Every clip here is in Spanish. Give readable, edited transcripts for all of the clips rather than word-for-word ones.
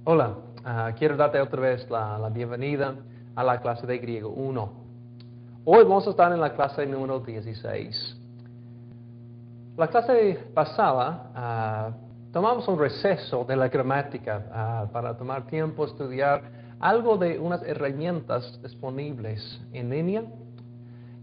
Hola, quiero darte otra vez la bienvenida a la clase de griego 1. Hoy vamos a estar en la clase número 16. La clase pasada tomamos un receso de la gramática para tomar tiempo a estudiar algo de unas herramientas disponibles en línea.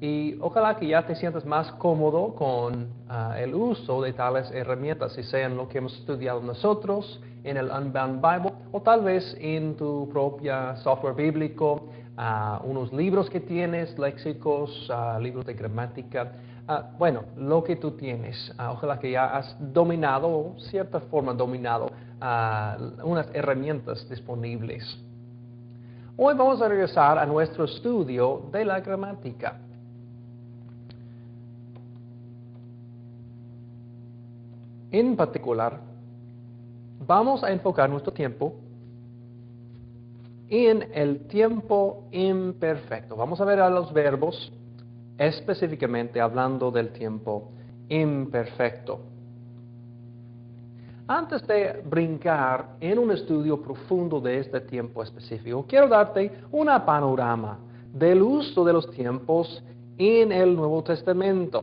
Y ojalá que ya te sientas más cómodo con el uso de tales herramientas, si sean lo que hemos estudiado nosotros en el Unbound Bible o tal vez en tu propia software bíblico, unos libros que tienes, léxicos, libros de gramática. Bueno, lo que tú tienes. Ojalá que ya has dominado, cierta forma dominado, unas herramientas disponibles. Hoy vamos a regresar a nuestro estudio de la gramática. En particular, vamos a enfocar nuestro tiempo en el tiempo imperfecto. Vamos a ver a los verbos, específicamente hablando del tiempo imperfecto. Antes de brincar en un estudio profundo de este tiempo específico, quiero darte un panorama del uso de los tiempos en el Nuevo Testamento.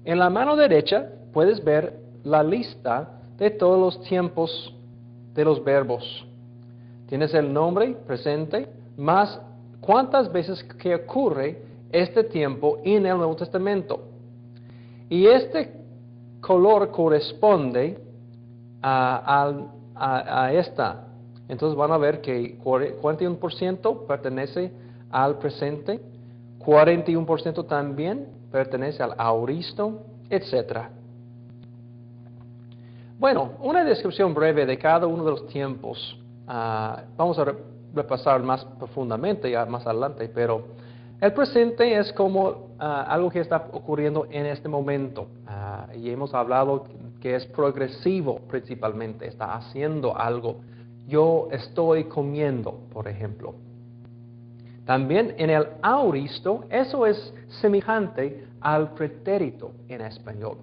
En la mano derecha puedes ver la lista de todos los tiempos de los verbos. Tienes el nombre presente más cuántas veces que ocurre este tiempo en el Nuevo Testamento. Y este color corresponde a esta. Entonces van a ver que 41% pertenece al presente, 41% también pertenece al aoristo, etc. Bueno, una descripción breve de cada uno de los tiempos. Vamos a repasar más profundamente ya más adelante, pero el presente es como algo que está ocurriendo en este momento. Y hemos hablado que es progresivo principalmente, está haciendo algo. Yo estoy comiendo, por ejemplo. También en el aoristo, eso es semejante al pretérito en español.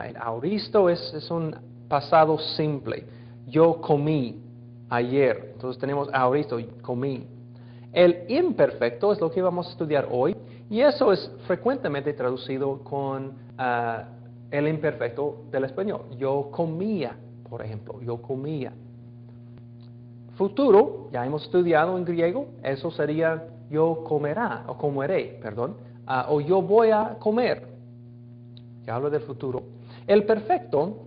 El aoristo es un pasado simple. Yo comí ayer. Entonces tenemos aoristo, comí. El imperfecto es lo que vamos a estudiar hoy. Y eso es frecuentemente traducido con el imperfecto del español. Yo comía, por ejemplo. Yo comía. Futuro, ya hemos estudiado en griego. Eso sería yo comerá, o comeré, perdón. O yo voy a comer. Ya hablo del futuro. El perfecto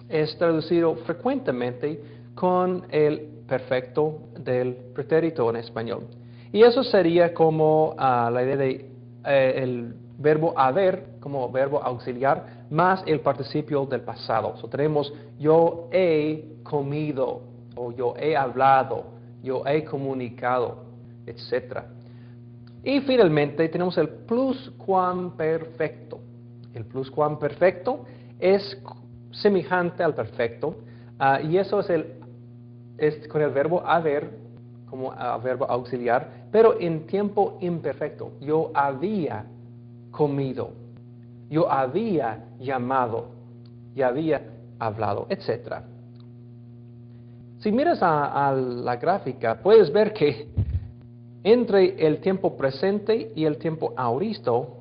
es traducido frecuentemente con el perfecto del pretérito en español. Y eso sería como la idea de el verbo haber como verbo auxiliar más el participio del pasado. So, tenemos yo he comido, o yo he hablado, yo he comunicado, etc. Y finalmente tenemos el pluscuamperfecto. El pluscuamperfecto es semejante al perfecto, y eso es con el verbo haber como verbo auxiliar, pero en tiempo imperfecto. Yo había comido, yo había llamado, yo había hablado, etc. Si miras a la gráfica, puedes ver que entre el tiempo presente y el tiempo aoristo,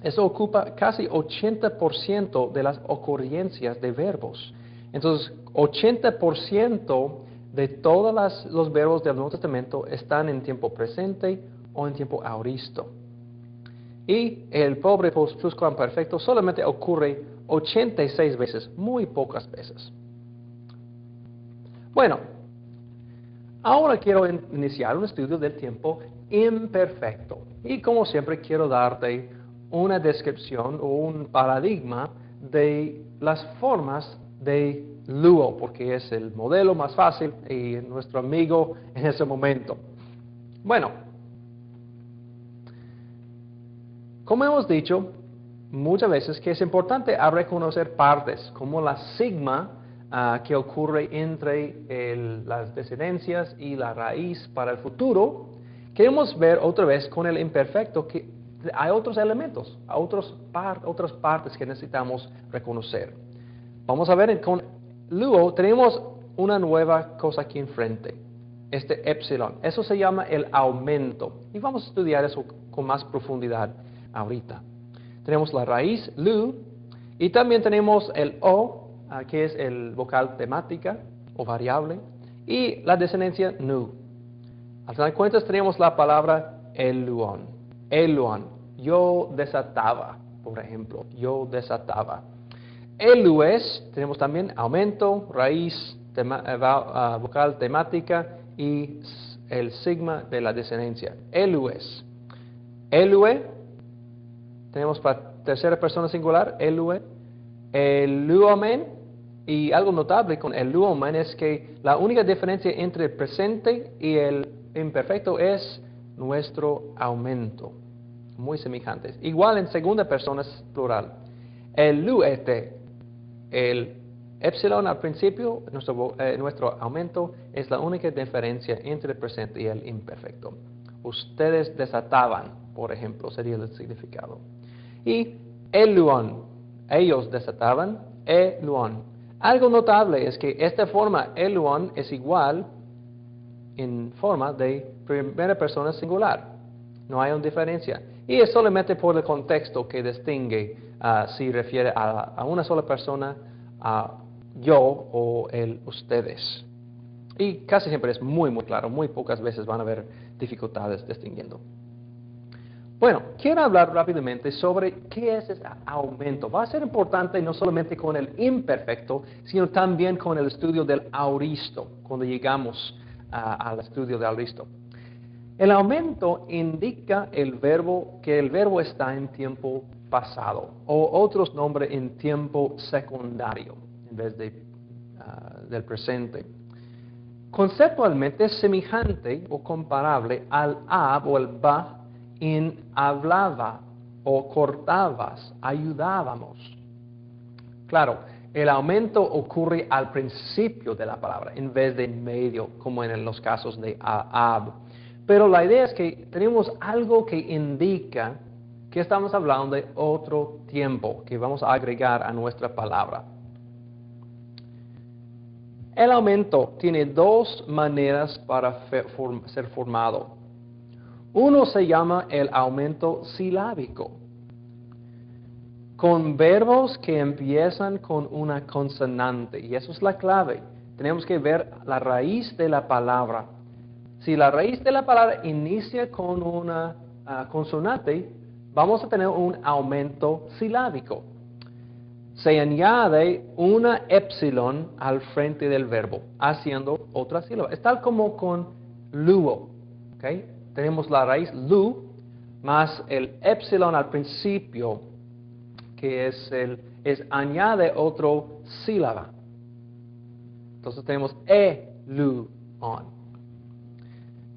eso ocupa casi 80% de las ocurrencias de verbos. Entonces, 80% de todos los verbos del Nuevo Testamento están en tiempo presente o en tiempo aoristo. Y el pobre pluscuamperfecto solamente ocurre 86 veces, muy pocas veces. Bueno, ahora quiero iniciar un estudio del tiempo imperfecto. Y como siempre quiero darte una descripción o un paradigma de las formas de luo, porque es el modelo más fácil y nuestro amigo en ese momento. Bueno, como hemos dicho muchas veces que es importante reconocer partes, como la sigma que ocurre entre las desinencias y la raíz para el futuro. Queremos ver otra vez con el imperfecto que hay otros elementos, otras partes que necesitamos reconocer. Vamos a ver con luo tenemos una nueva cosa aquí enfrente, este epsilon. Eso se llama el aumento. Y vamos a estudiar eso con más profundidad ahorita. Tenemos la raíz lu y también tenemos el o, que es el vocal temática o variable, y la descendencia nu. Al final de cuentas tenemos la palabra eluon. Eluon. Yo desataba, por ejemplo. Yo desataba. Elues, tenemos también aumento, raíz, vocal temática y el sigma de la descendencia. Elues. Elue, tenemos para tercera persona singular, elue. Eluomen, y algo notable con eluomen es que la única diferencia entre el presente y el imperfecto es nuestro aumento. Muy semejantes. Igual en segunda persona plural. Eluete. El epsilon al principio, nuestro aumento, es la única diferencia entre el presente y el imperfecto. Ustedes desataban, por ejemplo, sería el significado. Y eluon, ellos desataban, eluon. Algo notable es que esta forma, eluon, es igual en forma de primera persona singular. No hay una diferencia. Y es solamente por el contexto que distingue si refiere a una sola persona, a yo o el ustedes. Y casi siempre es muy claro, muy pocas veces van a haber dificultades distinguiendo. Bueno, quiero hablar rápidamente sobre qué es ese aumento. Va a ser importante no solamente con el imperfecto, sino también con el estudio del auristo, cuando llegamos al estudio del auristo. El aumento indica que el verbo está en tiempo pasado, o otros nombres en tiempo secundario, en vez del presente. Conceptualmente es semejante o comparable al ab o el ba en hablaba o cortabas, ayudábamos. Claro, el aumento ocurre al principio de la palabra, en vez de en medio, como en los casos de ab. Pero la idea es que tenemos algo que indica que estamos hablando de otro tiempo que vamos a agregar a nuestra palabra. El aumento tiene dos maneras para ser formado. Uno se llama el aumento silábico, con verbos que empiezan con una consonante, y eso es la clave. Tenemos que ver la raíz de la palabra. Si la raíz de la palabra inicia con una consonante, vamos a tener un aumento silábico. Se añade una epsilon al frente del verbo, haciendo otra sílaba. Es tal como con luo. ¿Okay? Tenemos la raíz lu, más el epsilon al principio, que añade otra sílaba. Entonces tenemos eluon.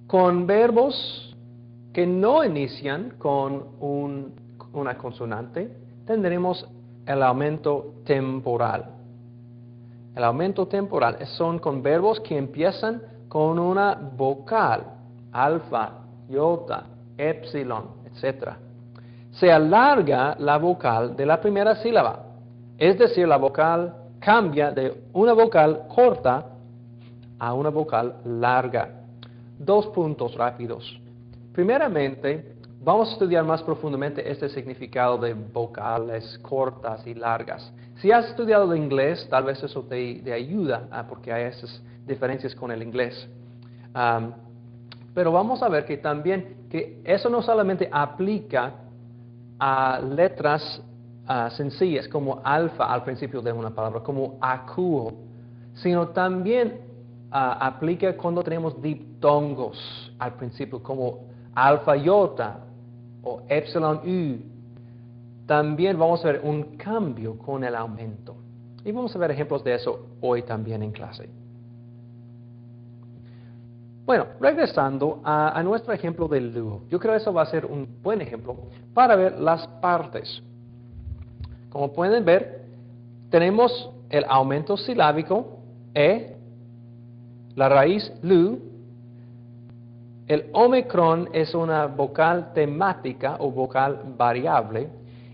Con verbos que no inician con una consonante, tendremos el aumento temporal. El aumento temporal son con verbos que empiezan con una vocal, alfa, iota, epsilon, etc. Se alarga la vocal de la primera sílaba, es decir, la vocal cambia de una vocal corta a una vocal larga. 2 puntos rápidos. Primeramente, vamos a estudiar más profundamente este significado de vocales cortas y largas. Si has estudiado el inglés, tal vez eso te ayuda, porque hay esas diferencias con el inglés. Pero vamos a ver que también que eso no solamente aplica a letras sencillas como alfa al principio de una palabra, como acuo, sino también aplica cuando tenemos diptongos al principio, como alfa iota o epsilon u. También vamos a ver un cambio con el aumento. Y vamos a ver ejemplos de eso hoy también en clase. Bueno, regresando a nuestro ejemplo del luo. Yo creo que eso va a ser un buen ejemplo para ver las partes. Como pueden ver, tenemos el aumento silábico, la raíz lu. El omicron es una vocal temática o vocal variable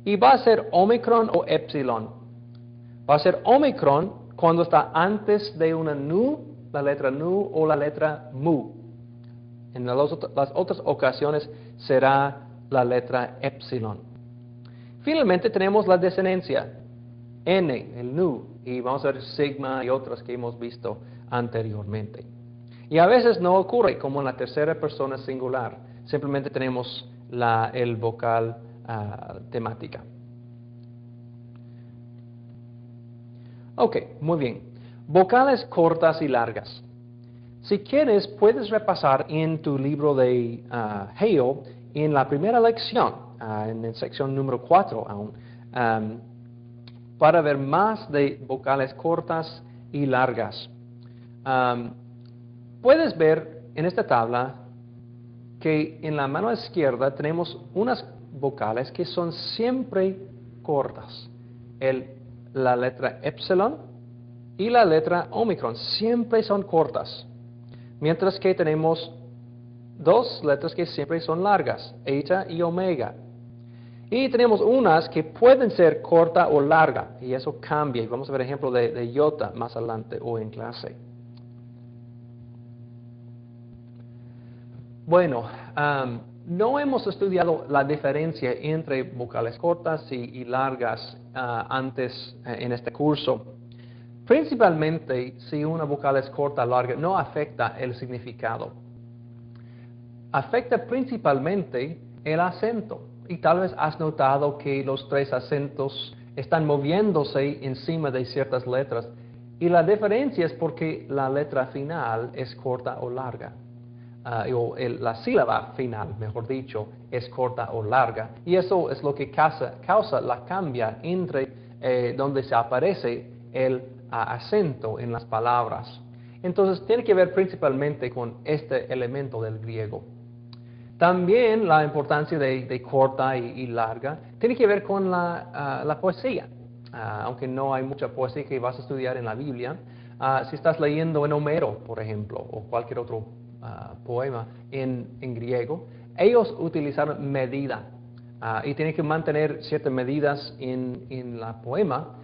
y va a ser omicron o epsilon. Va a ser omicron cuando está antes de una nu, la letra nu o la letra mu. En las otras ocasiones será la letra epsilon. Finalmente tenemos la desinencia, n, el nu, y vamos a ver sigma y otras que hemos visto anteriormente. Y a veces no ocurre como en la tercera persona singular, simplemente tenemos el vocal temática. Ok, muy bien. Vocales cortas y largas. Si quieres, puedes repasar en tu libro de Hale, en la primera lección, en la sección número 4 aún, para ver más de vocales cortas y largas. Puedes ver en esta tabla que en la mano izquierda tenemos unas vocales que son siempre cortas. La letra epsilon y la letra omicron siempre son cortas. Mientras que tenemos dos letras que siempre son largas, eta y omega. Y tenemos unas que pueden ser corta o larga, y eso cambia. Y vamos a ver ejemplo de iota más adelante o en clase. Bueno, no hemos estudiado la diferencia entre vocales cortas y largas antes en este curso. Principalmente, si una vocal es corta o larga, no afecta el significado. Afecta principalmente el acento. Y tal vez has notado que los tres acentos están moviéndose encima de ciertas letras. Y la diferencia es porque la letra final es corta o larga. La sílaba final, mejor dicho, es corta o larga. Y eso es lo que causa la cambia entre donde se aparece el acento en las palabras. Entonces, tiene que ver principalmente con este elemento del griego. También la importancia de corta y larga tiene que ver con la poesía. Aunque no hay mucha poesía que vas a estudiar en la Biblia, si estás leyendo en Homero, por ejemplo, o cualquier otro poema en griego, ellos utilizaron medida y tienen que mantener ciertas medidas en el poema,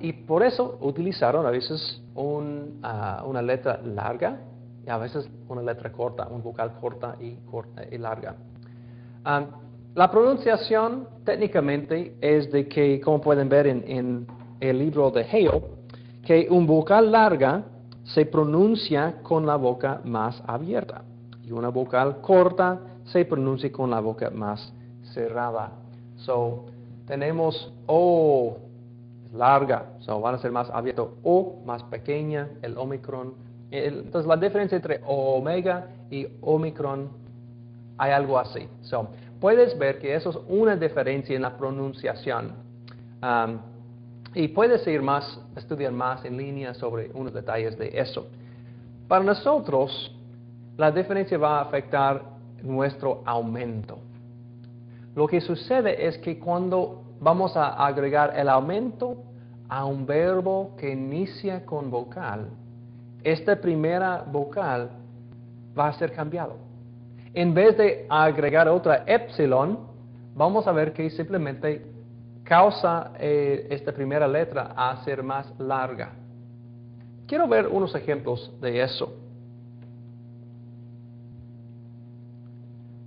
y por eso utilizaron a veces una letra larga y a veces una letra corta, un vocal corta y larga. La pronunciación técnicamente es de que, como pueden ver en el libro de Hale, que un vocal larga se pronuncia con la boca más abierta y una vocal corta se pronuncia con la boca más cerrada. So, tenemos O larga, so van a ser más abierto, O más pequeña, el omicron. Entonces la diferencia entre omega y omicron hay algo así. So, puedes ver que eso es una diferencia en la pronunciación. Y puedes estudiar más en línea sobre unos detalles de eso. Para nosotros, la diferencia va a afectar nuestro aumento. Lo que sucede es que cuando vamos a agregar el aumento a un verbo que inicia con vocal, esta primera vocal va a ser cambiado. En vez de agregar otra epsilon, vamos a ver que simplemente causa esta primera letra a ser más larga. Quiero ver unos ejemplos de eso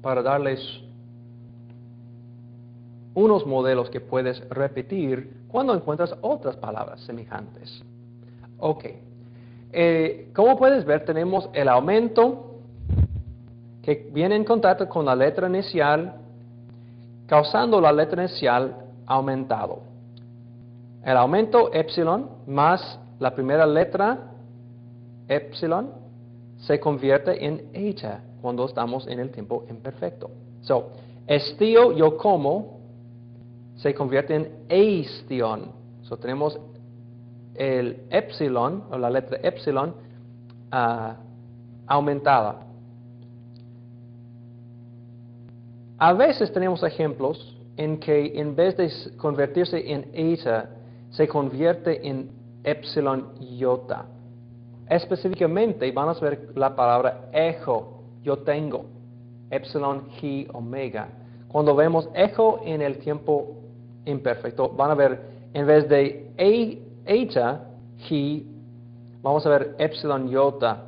para darles unos modelos que puedes repetir cuando encuentras otras palabras semejantes. Ok. Como puedes ver, tenemos el aumento que viene en contacto con la letra inicial, causando la letra inicial aumentado. El aumento epsilon más la primera letra epsilon se convierte en eta cuando estamos en el tiempo imperfecto. So, estío, yo como, se convierte en eistion. So, tenemos el epsilon, o la letra epsilon, aumentada. A veces tenemos ejemplos en que en vez de convertirse en eta, se convierte en epsilon iota. Específicamente, vamos a ver la palabra ejo, yo tengo, epsilon chi omega. Cuando vemos ejo en el tiempo imperfecto, van a ver en vez de eta, he, vamos a ver epsilon iota,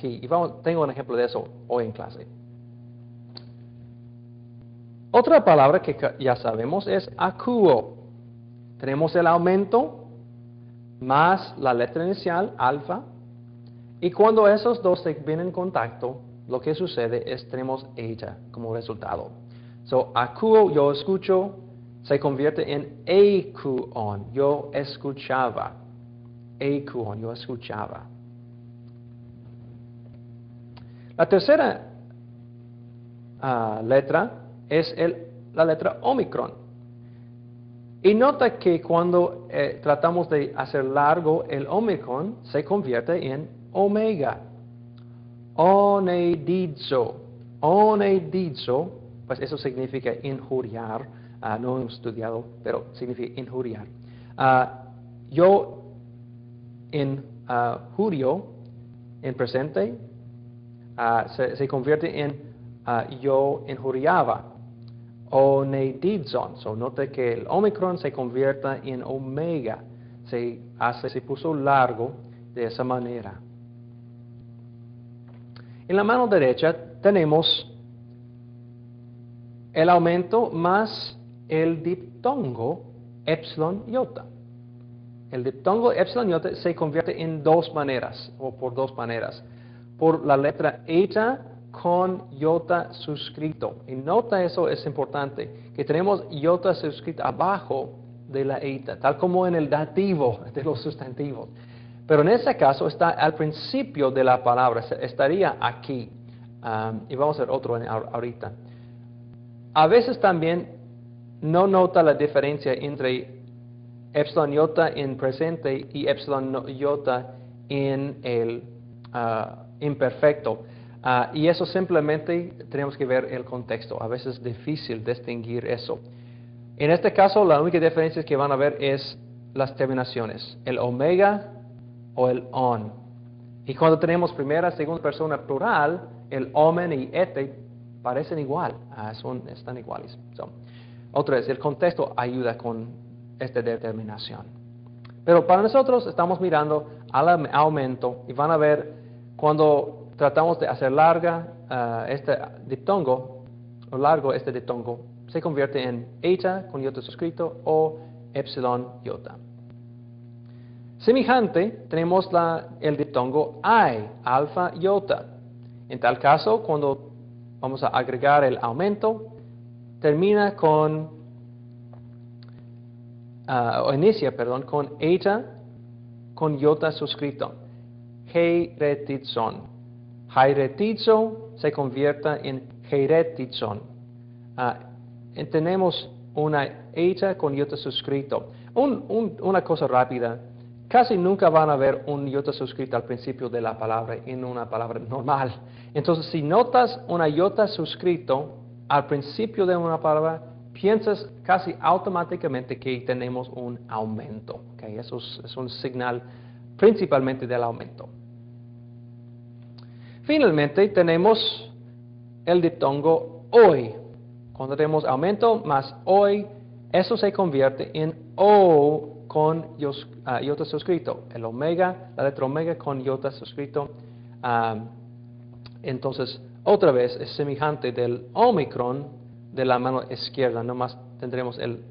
he. Y tengo un ejemplo de eso hoy en clase. Otra palabra que ya sabemos es akuo. Tenemos el aumento más la letra inicial, alfa, y cuando esos dos se vienen en contacto, lo que sucede es tenemos eta como resultado. So, akuo, yo escucho, se convierte en akuon, yo escuchaba. Akuon, yo escuchaba. La tercera letra es la letra Omicron. Y nota que cuando tratamos de hacer largo el Omicron, se convierte en omega. Oneidizo. Oneidizo, pues eso significa injuriar. No hemos estudiado, pero significa injuriar. Yo injurio en presente se convierte en yo injuriaba. Oneidizon. So, note que el Omicron se convierta en omega. Se puso largo de esa manera. En la mano derecha tenemos el aumento más el diptongo epsilon iota. El diptongo epsilon iota se convierte en dos maneras, o por dos maneras. Por la letra eta con iota suscrito. Y nota eso, es importante, que tenemos iota suscrito abajo de la eta, tal como en el dativo de los sustantivos. Pero en este caso está al principio de la palabra, estaría aquí. Y vamos a ver otro ahorita. A veces también no nota la diferencia entre epsilon iota en presente y epsilon iota en el imperfecto. Y eso simplemente tenemos que ver el contexto. A veces es difícil distinguir eso. En este caso, la única diferencia que van a ver es las terminaciones, el omega o el on. Y cuando tenemos primera, segunda persona plural, el omen y ete parecen igual, están iguales. Otra vez, el contexto ayuda con esta determinación. Pero para nosotros estamos mirando al aumento y van a ver cuando tratamos de hacer larga este diptongo, o largo este diptongo, se convierte en eta con iota suscrito o epsilon iota. Semejante, tenemos el diptongo ai, alfa iota. En tal caso, cuando vamos a agregar el aumento, termina con, inicia con eta con iota suscrito. Heiretizon. Heiretizo se convierta en heiretizon. Tenemos una eta con iota suscrito. Una cosa rápida. Casi nunca van a ver un iota suscrito al principio de la palabra en una palabra normal. Entonces, si notas una iota suscrito al principio de una palabra, piensas casi automáticamente que tenemos un aumento. ¿Okay? Eso es un señal principalmente del aumento. Finalmente, tenemos el diptongo hoy. Cuando tenemos aumento más hoy, eso se convierte en o con iota suscrito. El omega, la letra omega con iota suscrito. Entonces, otra vez es semejante del omicron de la mano izquierda. Nomás tendremos el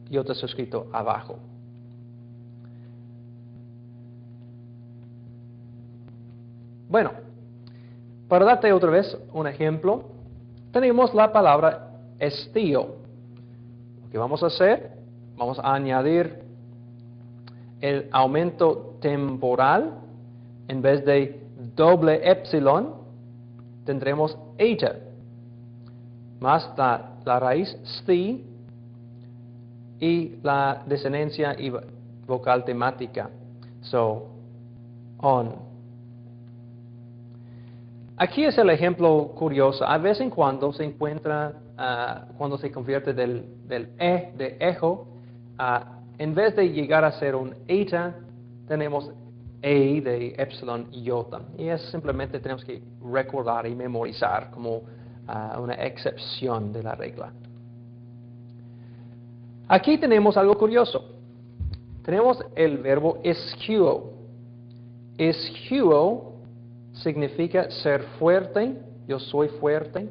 iota suscrito abajo. Bueno, para darte otra vez un ejemplo, tenemos la palabra estío. Lo que vamos a hacer, vamos a añadir el aumento temporal. En vez de doble epsilon, tendremos eta, más la raíz sti y la desinencia y vocal temática. So, on. Aquí es el ejemplo curioso. A vez en cuando se encuentra, cuando se convierte del e de ejo, en vez de llegar a ser un eta, tenemos e de epsilon iota. Y es simplemente tenemos que recordar y memorizar como una excepción de la regla. Aquí tenemos algo curioso. Tenemos el verbo isquio. Isquio significa ser fuerte, yo soy fuerte,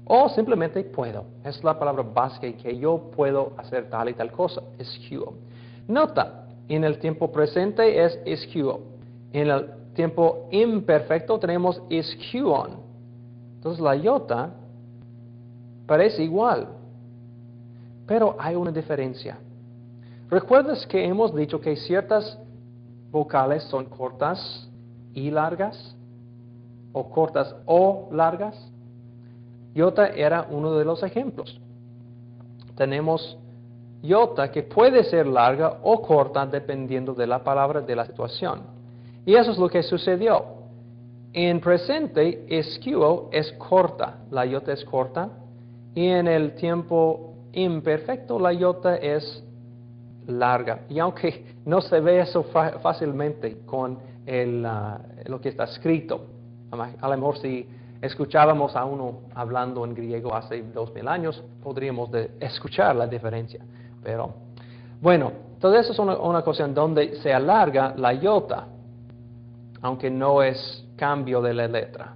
o simplemente puedo. Es la palabra básica que yo puedo hacer tal y tal cosa, isquio. Nota, en el tiempo presente es isquio. En el tiempo imperfecto tenemos isquion. Entonces la iota parece igual, pero hay una diferencia. ¿Recuerdas que hemos dicho que ciertas vocales son cortas y largas? ¿O cortas o largas? Iota era uno de los ejemplos. Tenemos iota que puede ser larga o corta dependiendo de la palabra, de la situación. Y eso es lo que sucedió. En presente, isquio es corta, la iota es corta. Y en el tiempo imperfecto, la iota es larga. Y aunque no se ve eso fácilmente con lo que está escrito, a lo mejor si escuchábamos a uno hablando en griego hace 2000 años, podríamos escuchar la diferencia. Pero bueno, todo eso es una ocasión donde se alarga la iota, aunque no es cambio de la letra.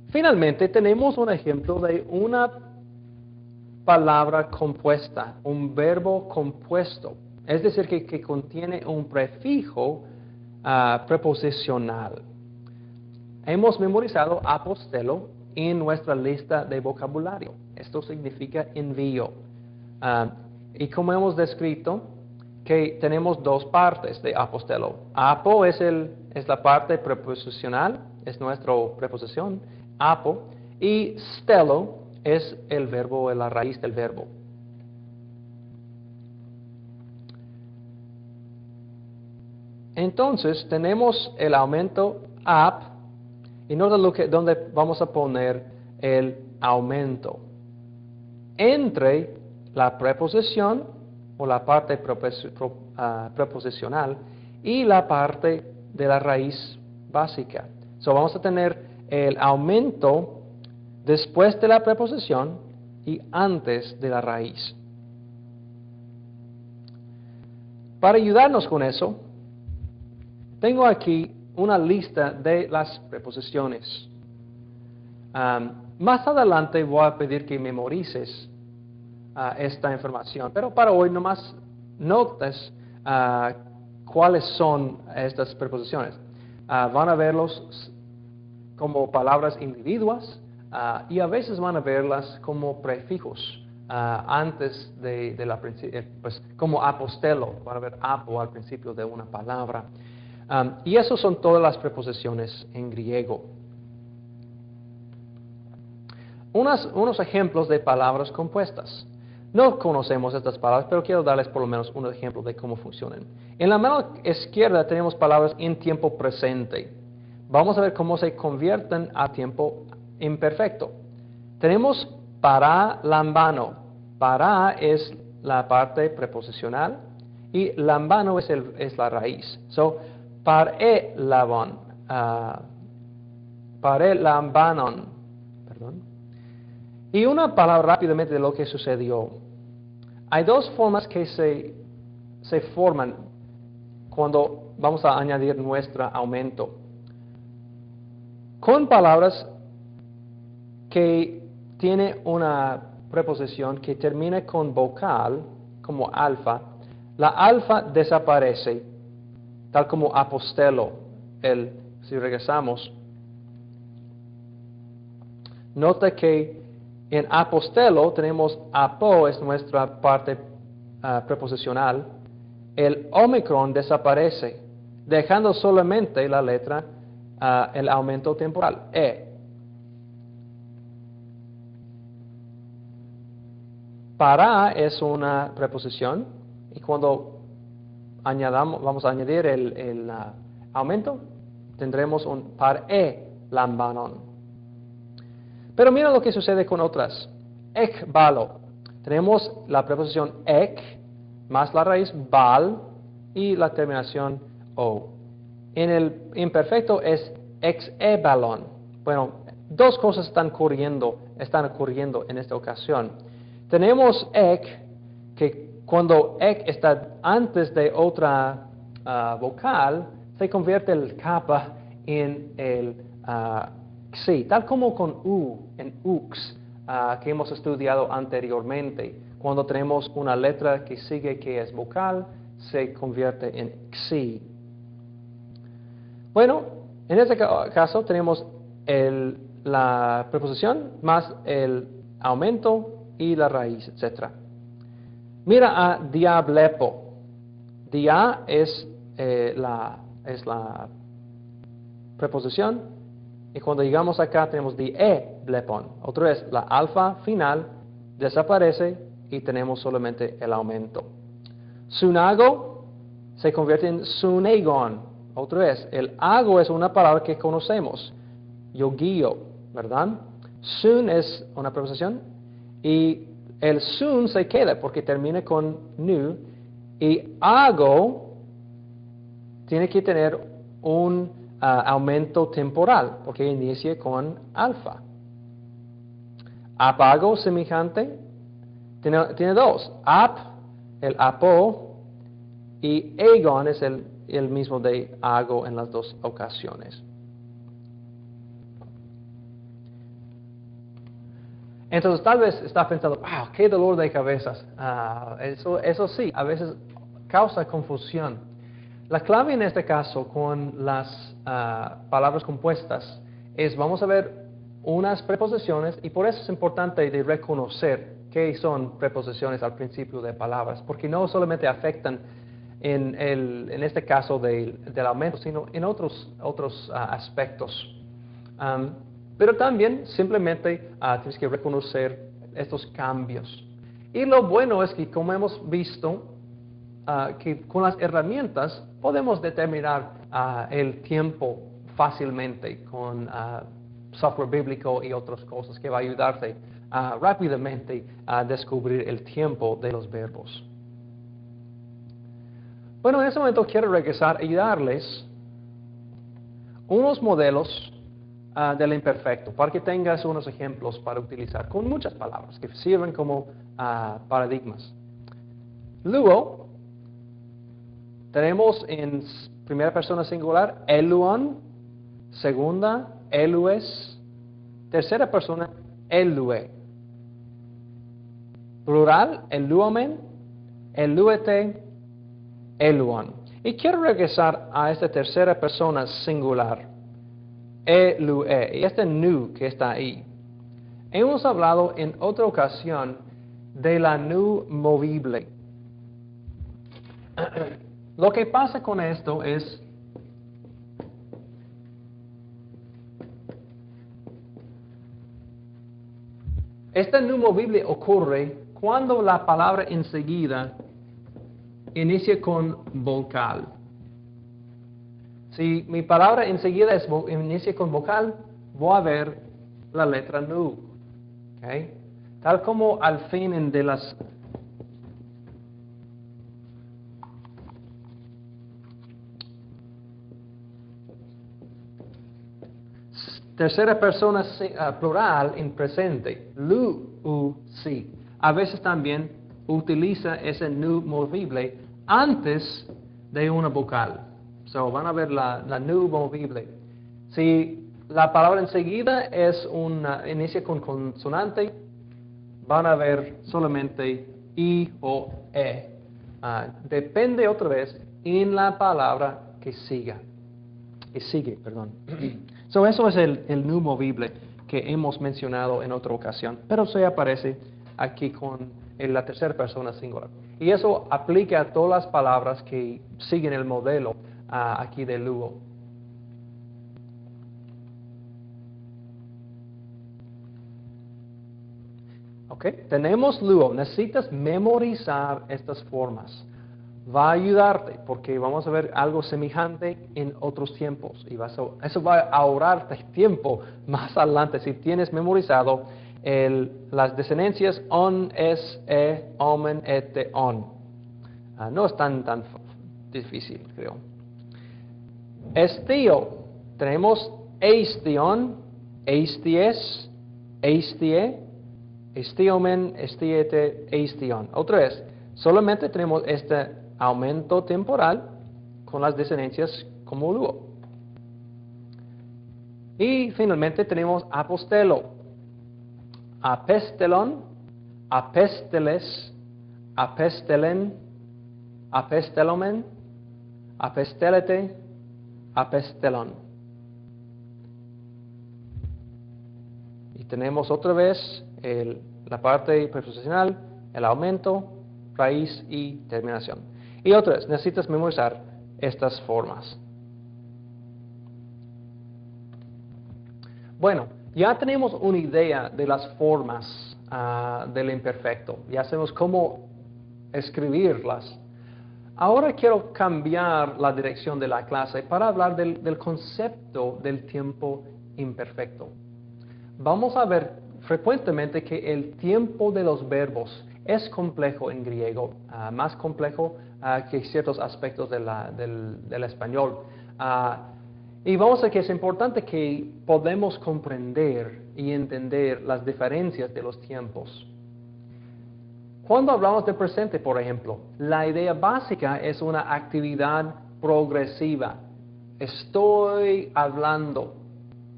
Finalmente, tenemos un ejemplo de una palabra compuesta, un verbo compuesto, es decir, que contiene un prefijo preposicional. Hemos memorizado apostelo en nuestra lista de vocabulario. Esto significa envío. Y como hemos descrito, que tenemos dos partes de apostelo. Apo es la parte preposicional, es nuestra preposición, apo, y stelo es el verbo, la raíz del verbo. Entonces tenemos el aumento ap, y nota donde vamos a poner el aumento. Entre la preposición o la parte preposicional y la parte de la raíz básica. So vamos a tener el aumento después de la preposición y antes de la raíz. Para ayudarnos con eso, tengo aquí una lista de las preposiciones. Más adelante voy a pedir que memorices esta información, pero para hoy nomás notes cuáles son estas preposiciones. Van a verlos como palabras individuas y a veces van a verlas como prefijos antes de la pues como apostelo, van a ver apo al principio de una palabra. Y esas son todas las preposiciones en griego. Unos ejemplos de palabras compuestas. No conocemos estas palabras, pero quiero darles por lo menos un ejemplo de cómo funcionan. En la mano izquierda tenemos palabras en tiempo presente. Vamos a ver cómo se convierten a tiempo imperfecto. Tenemos para lambano. Para es la parte preposicional y lambano es la raíz. So, pare lambanon. Perdón. Y una palabra rápidamente de lo que sucedió. Hay dos formas que se forman cuando vamos a añadir nuestro aumento. Con palabras que tiene una preposición que termina con vocal, como alfa, la alfa desaparece, tal como apostelo. Si regresamos, nota que en apostelo tenemos apo, es nuestra parte preposicional. El omicron desaparece, dejando solamente la letra, el aumento temporal, e. Para es una preposición y cuando vamos a añadir el aumento, tendremos un pare lambanon. Pero mira lo que sucede con otras. Ekbalo. Tenemos la preposición ek más la raíz bal y la terminación o. En el imperfecto es exebalon. Bueno, dos cosas están ocurriendo en esta ocasión. Tenemos ek, que cuando ek está antes de otra vocal, se convierte el kappa en el xi, tal como con u, en ux, que hemos estudiado anteriormente. Cuando tenemos una letra que sigue que es vocal, se convierte en xi. Bueno, en este caso tenemos la preposición más el aumento y la raíz, etc. Mira a diablepo. Dia es la preposición, y cuando llegamos acá tenemos dieblepon. Otra vez, la alfa final desaparece y tenemos solamente el aumento. Sunago se convierte en sunegon. Otra vez, el ago es una palabra que conocemos. Yo guío, ¿verdad? Sun es una preposición y el sun se queda porque termina con nu, y ago tiene que tener un aumento temporal porque inicia con alfa. Apago semejante tiene dos. Ap, el apo, y egon es el mismo de ago en las dos ocasiones. Entonces tal vez está pensando, qué dolor de cabezas. Eso sí, a veces causa confusión. La clave en este caso con las palabras compuestas es, vamos a ver unas preposiciones, y por eso es importante de reconocer qué son preposiciones al principio de palabras, porque no solamente afectan en este caso del aumento, sino en otros aspectos. Pero también simplemente tienes que reconocer estos cambios. Y lo bueno es que, como hemos visto, que con las herramientas podemos determinar el tiempo fácilmente con software bíblico y otras cosas que va a ayudarte rápidamente a descubrir el tiempo de los verbos. Bueno, en este momento quiero regresar y darles unos modelos del imperfecto, para que tengas unos ejemplos para utilizar con muchas palabras que sirven como paradigmas. Luego, tenemos en primera persona singular, eluon, segunda, elues, tercera persona, elue. Plural, eluomen, eluete, eluon. Y quiero regresar a esta tercera persona singular, elue, y este nu que está ahí. Hemos hablado en otra ocasión de la nu movible. Lo que pasa con esto es, esta nu movible ocurre cuando la palabra enseguida inicia con vocal. Si mi palabra enseguida inicia con vocal, voy a ver la letra nu. ¿Okay? Tal como al fin de las tercera persona plural en presente, lu, u, si. A veces también utiliza ese nu movible antes de una vocal. So, van a ver la nu movible. Si la palabra enseguida inicia con consonante, van a ver solamente i o e. Depende otra vez en la palabra que sigue. So, eso es el nu movible que hemos mencionado en otra ocasión, pero se aparece aquí con la tercera persona singular. Y eso aplica a todas las palabras que siguen el modelo aquí de luo. Ok, tenemos luo. Necesitas memorizar estas formas. Va a ayudarte porque vamos a ver algo semejante en otros tiempos. Y eso va a ahorrarte tiempo más adelante si tienes memorizado las desanencias on, es, e, omen, ete, on. No es tan difícil, creo. Estio. Tenemos eistion, eisties, eistie, estiomen, estiete, eistion. Otra vez, solamente tenemos este aumento temporal con las desinencias como luo. Y finalmente tenemos apostelo, apestelon, apesteles, apestelen, apestelomen, apestelete, apestelon. Y tenemos otra vez la parte preposicional, el aumento, raíz y terminación. Y otra vez, necesitas memorizar estas formas. Bueno, ya tenemos una idea de las formas del imperfecto. Ya sabemos cómo escribirlas. Ahora quiero cambiar la dirección de la clase para hablar del concepto del tiempo imperfecto. Vamos a ver frecuentemente que el tiempo de los verbos es complejo en griego, más complejo que ciertos aspectos del español. Y vamos a ver que es importante que podamos comprender y entender las diferencias de los tiempos. Cuando hablamos de presente, por ejemplo, la idea básica es una actividad progresiva. Estoy hablando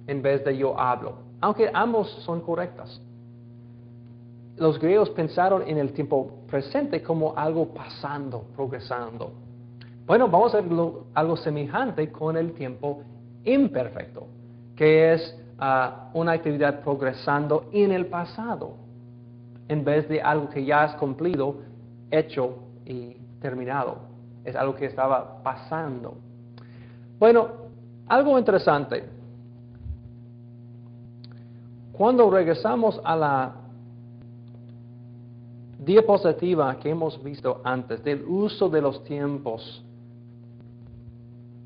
en vez de yo hablo, aunque ambos son correctas. Los griegos pensaron en el tiempo presente como algo pasando, progresando. Bueno, vamos a ver algo semejante con el tiempo imperfecto, que es una actividad progresando en el pasado, en vez de algo que ya es cumplido, hecho y terminado. Es algo que estaba pasando. Bueno, algo interesante. Cuando regresamos a la diapositiva que hemos visto antes, del uso de los tiempos,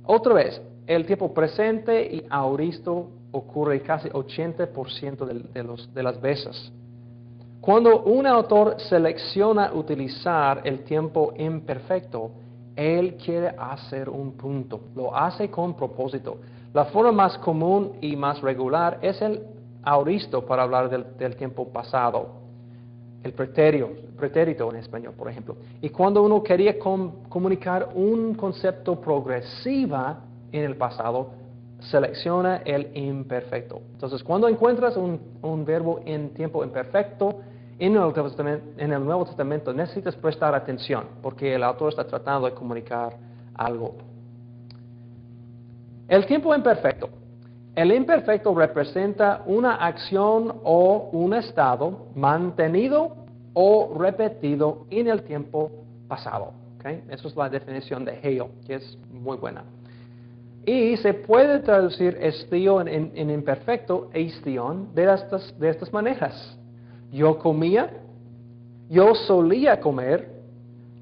otra vez, el tiempo presente y aoristo ocurre casi 80% de las veces. Cuando un autor selecciona utilizar el tiempo imperfecto, él quiere hacer un punto, lo hace con propósito. La forma más común y más regular es el aoristo para hablar del tiempo pasado, el pretérito en español, por ejemplo. Y cuando uno quería comunicar un concepto progresiva en el pasado, selecciona el imperfecto. Entonces, cuando encuentras un verbo en tiempo imperfecto en el Nuevo Testamento, necesitas prestar atención, porque el autor está tratando de comunicar algo. El tiempo imperfecto. El imperfecto representa una acción o un estado mantenido o repetido en el tiempo pasado. ¿Okay? Esa es la definición de Hale, que es muy buena. Y se puede traducir estío en imperfecto, eistion, de estas maneras. Yo comía, yo solía comer,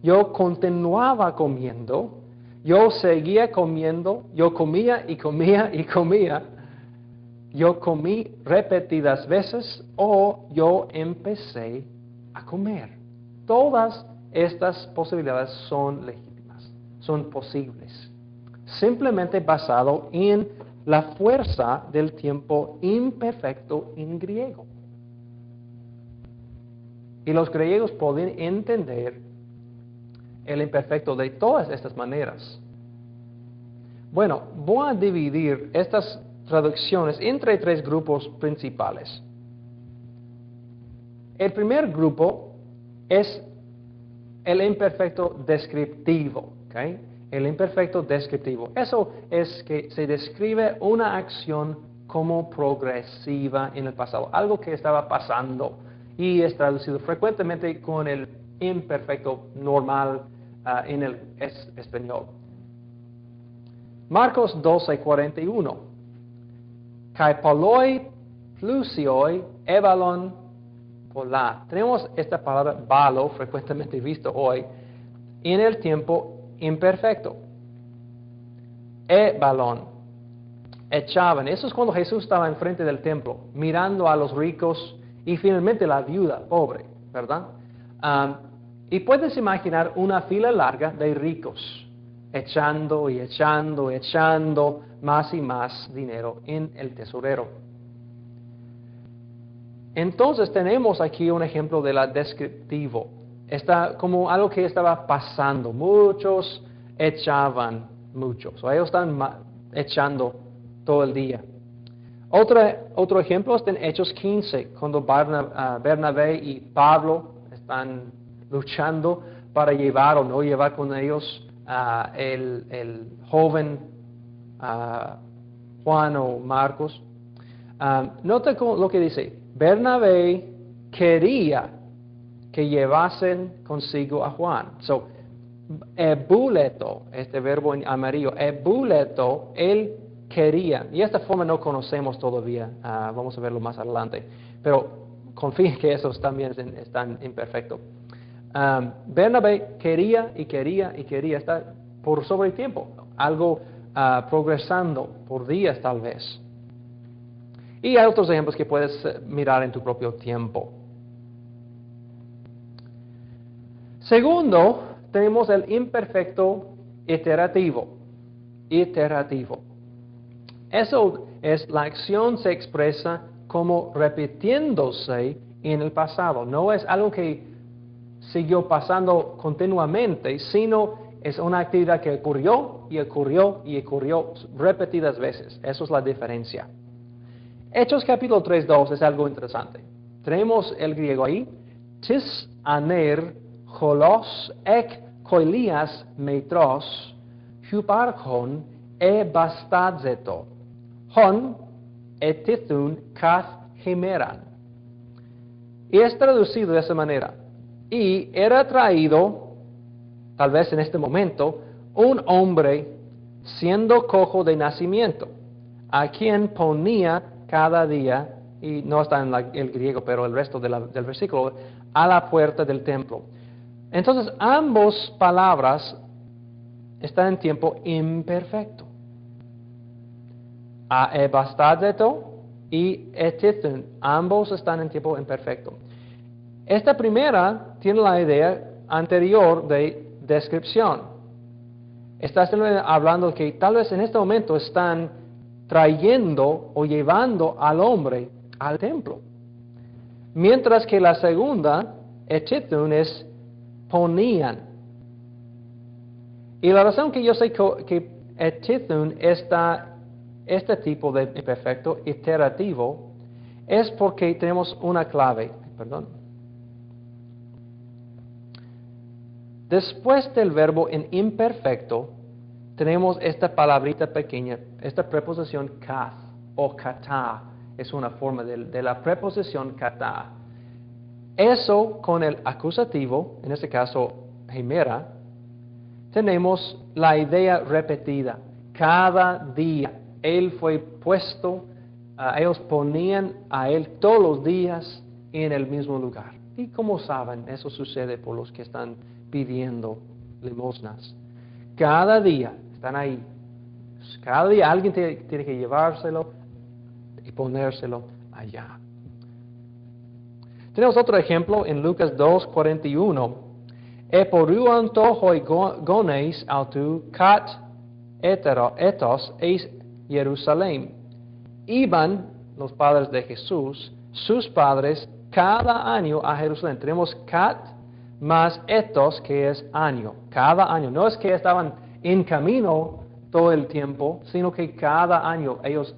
yo continuaba comiendo, yo seguía comiendo, yo comía y comía y comía, yo comí repetidas veces o yo empecé a comer. Todas estas posibilidades son legítimas, son posibles, simplemente basado en la fuerza del tiempo imperfecto en griego. Y los griegos pueden entender el imperfecto de todas estas maneras. Bueno, voy a dividir estas traducciones entre tres grupos principales. El primer grupo es el imperfecto descriptivo. ¿Okay? El imperfecto descriptivo. Eso es que se describe una acción como progresiva en el pasado, algo que estaba pasando. Y es traducido frecuentemente con el imperfecto normal en el español. Marcos 12:41. Kai poloi plusioi ebalon pola. Tenemos esta palabra balo, frecuentemente visto hoy, en el tiempo imperfecto. Ebalon. Echaban. Eso es cuando Jesús estaba enfrente del templo, mirando a los ricos y finalmente la viuda pobre, ¿verdad? Y puedes imaginar una fila larga de ricos, echando y echando y echando más y más dinero en el tesorero. Entonces tenemos aquí un ejemplo de la descriptivo. Está como algo que estaba pasando. Muchos echaban muchos. O ellos están echando todo el día. Otro ejemplo está en Hechos 15, cuando Bernabé y Pablo están luchando para llevar o no llevar con ellos el joven Juan o Marcos. Nota lo que dice. Bernabé quería que llevasen consigo a Juan. So, ebuleto, este verbo en amarillo, ebuleto, él quería. Y esta forma no conocemos todavía, vamos a verlo más adelante. Pero confíen que esos también están imperfectos. Bernabé quería y quería y quería, está por sobre el tiempo, algo progresando por días tal vez. Y hay otros ejemplos que puedes mirar en tu propio tiempo. Segundo, tenemos el imperfecto iterativo. Iterativo. Eso es, la acción se expresa como repitiéndose en el pasado. No es algo que siguió pasando continuamente, sino es una actividad que ocurrió y ocurrió y ocurrió repetidas veces. Eso es la diferencia. Hechos capítulo 3:2 es algo interesante. Tenemos el griego ahí. Tis aner holos ek koilias metros huparchon bastadzeto. Hon etithun kath himeran. Y es traducido de esa manera. Y era traído, tal vez en este momento, un hombre siendo cojo de nacimiento, a quien ponía cada día, y no está en el griego, pero el resto del versículo, a la puerta del templo. Entonces, ambas palabras están en tiempo imperfecto. Aebastadeto y etithun, ambos están en tiempo imperfecto. Esta primera tiene la idea anterior de descripción. Está hablando que tal vez en este momento están trayendo o llevando al hombre al templo. Mientras que la segunda, etithun, es ponían. Y la razón que yo sé que etithun está este tipo de imperfecto iterativo es porque tenemos una clave. Después del verbo en imperfecto, tenemos esta palabrita pequeña, esta preposición kath o kata, es una forma de la preposición kata. Eso con el acusativo, en este caso himera, tenemos la idea repetida. Cada día él fue puesto, ellos ponían a él todos los días en el mismo lugar. Y como saben, eso sucede por los que están pidiendo limosnas. Cada día están ahí. Cada día alguien tiene que llevárselo y ponérselo allá. Tenemos otro ejemplo en Lucas 2:41. Eporuanto hoi gones autu kat etos eis Jerusalén. Iban los padres de Jesús, sus padres, cada año a Jerusalén. Tenemos kat más etos, que es año. Cada año. No es que estaban en camino todo el tiempo, sino que cada año ellos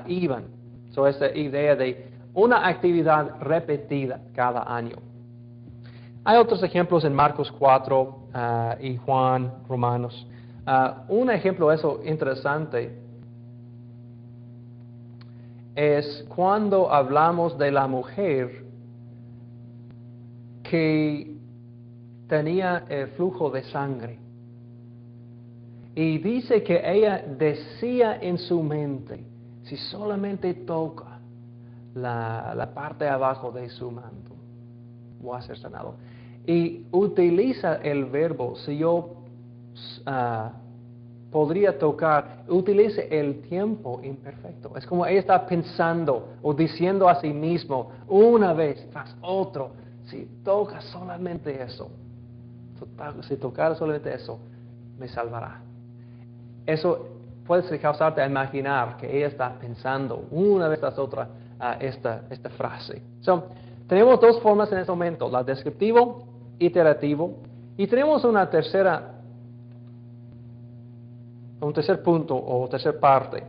iban. So, esa idea de una actividad repetida cada año. Hay otros ejemplos en Marcos 4 y Juan, Romanos. Un ejemplo de eso interesante es cuando hablamos de la mujer que tenía el flujo de sangre. Y dice que ella decía en su mente, si solamente toca la parte de abajo de su manto, voy a ser sanado. Y utiliza el verbo, si yo podría tocar, utilice el tiempo imperfecto. Es como ella está pensando o diciendo a sí mismo una vez tras otro, si toca solamente eso, si tocara solamente eso, me salvará. Eso puede causarte a imaginar que ella está pensando una vez tras otra, esta frase. Tenemos dos formas en este momento, la descriptivo, iterativo, y tenemos un tercer punto o tercer parte.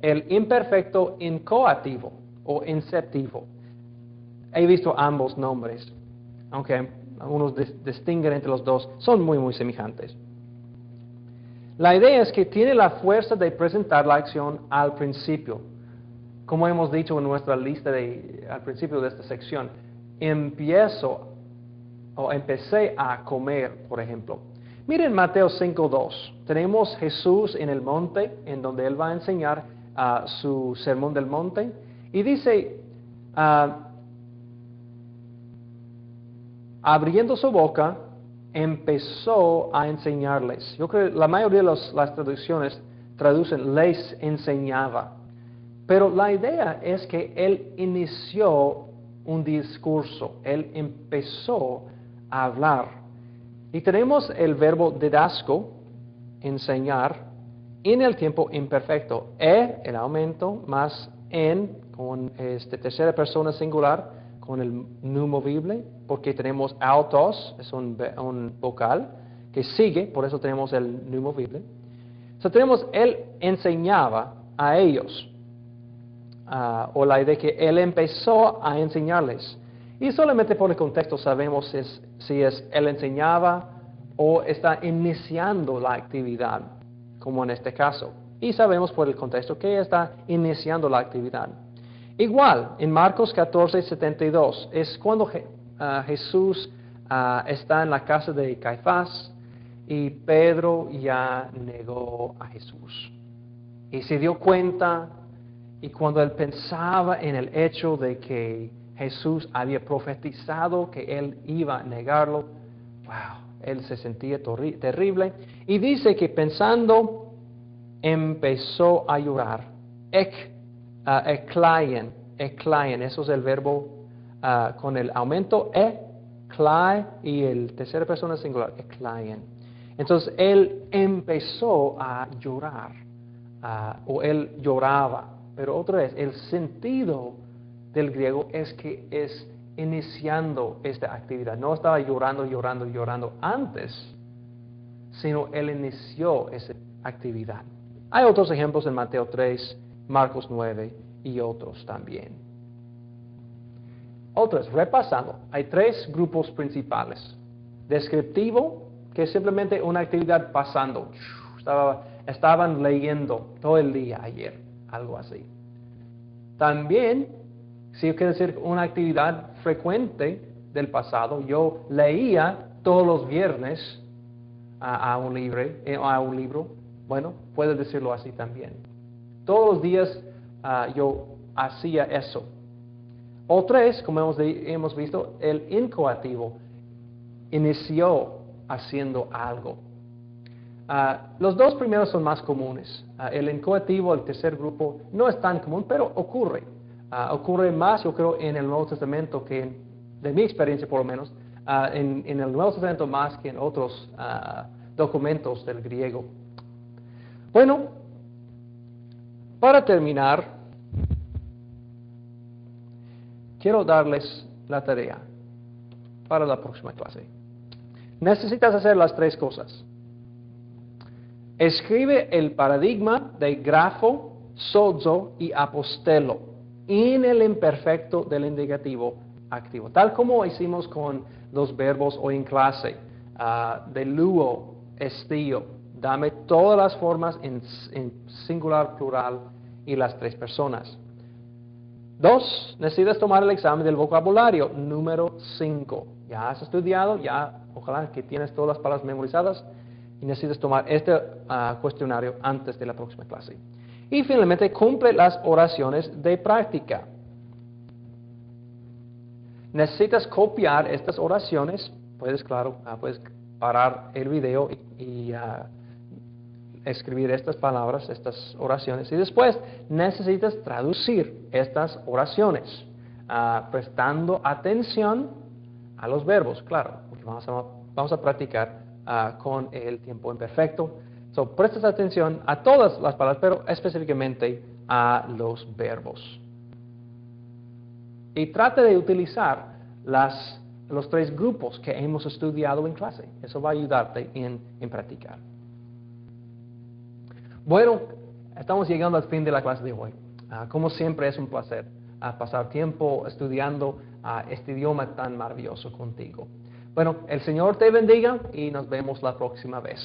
El imperfecto incoativo o inceptivo. He visto ambos nombres, aunque algunos distinguen entre los dos, son muy, muy semejantes. La idea es que tiene la fuerza de presentar la acción al principio. Como hemos dicho en nuestra lista al principio de esta sección, empecé a comer, por ejemplo. Miren Mateo 5:2. Tenemos Jesús en el monte, en donde Él va a enseñar su sermón del monte. Y dice, abriendo su boca, empezó a enseñarles. Yo creo que la mayoría de las traducciones traducen les enseñaba. Pero la idea es que Él inició un discurso. Él empezó a hablar. Y tenemos el verbo didasco, enseñar, en el tiempo imperfecto. El aumento, más en, con tercera persona singular, con el nu movible, porque tenemos autos, es un vocal, que sigue, por eso tenemos el nu movible. Tenemos, Él enseñaba a ellos, o la idea que Él empezó a enseñarles. Y solamente por el contexto sabemos si Él enseñaba o está iniciando la actividad, como en este caso. Y sabemos por el contexto que está iniciando la actividad. Igual, en Marcos 14:72, es cuando Jesús está en la casa de Caifás y Pedro ya negó a Jesús. Y se dio cuenta, y cuando él pensaba en el hecho de que Jesús había profetizado que él iba a negarlo, wow, él se sentía terrible. Y dice que pensando, empezó a llorar. Eklaien, eso es el verbo con el aumento klai y el tercera persona singular, eklaien. Entonces él empezó a llorar, o él lloraba. Pero otra vez, el sentido del griego es que es iniciando esta actividad. No estaba llorando antes, sino él inició esa actividad. Hay otros ejemplos en Mateo 3, Marcos 9 y otros también. Otros, repasando, hay tres grupos principales. Descriptivo, que es simplemente una actividad pasando. Estaban leyendo todo el día ayer, algo así. También, si quiere decir una actividad frecuente del pasado, yo leía todos los viernes a un libro, bueno, puede decirlo así también. Todos los días yo hacía eso. O tres, como hemos visto, el incoativo inició haciendo algo. Los dos primeros son más comunes. El incoativo, el tercer grupo, no es tan común, pero ocurre. Ocurre más, yo creo, en el Nuevo Testamento que, de mi experiencia por lo menos, en el Nuevo Testamento más que en otros documentos del griego. Bueno, para terminar, quiero darles la tarea para la próxima clase. Necesitas hacer las tres cosas. Escribe el paradigma de grafo, sozo y apostelo en el imperfecto del indicativo activo, tal como hicimos con los verbos hoy en clase, de luo, estío. Dame todas las formas en singular, plural y las tres personas. 2. Necesitas tomar el examen del vocabulario número 5. Ya has estudiado, ya ojalá que tienes todas las palabras memorizadas y necesitas tomar este cuestionario antes de la próxima clase. Y finalmente, cumple las oraciones de práctica. Necesitas copiar estas oraciones. Puedes parar el video y escribir estas palabras, estas oraciones. Y después necesitas traducir estas oraciones, prestando atención a los verbos, claro, porque vamos a practicar con el tiempo imperfecto. Prestas atención a todas las palabras, pero específicamente a los verbos. Y trate de utilizar los 3 grupos que hemos estudiado en clase. Eso va a ayudarte en practicar. Bueno, estamos llegando al fin de la clase de hoy. Como siempre es un placer pasar tiempo estudiando este idioma tan maravilloso contigo. Bueno, el Señor te bendiga y nos vemos la próxima vez.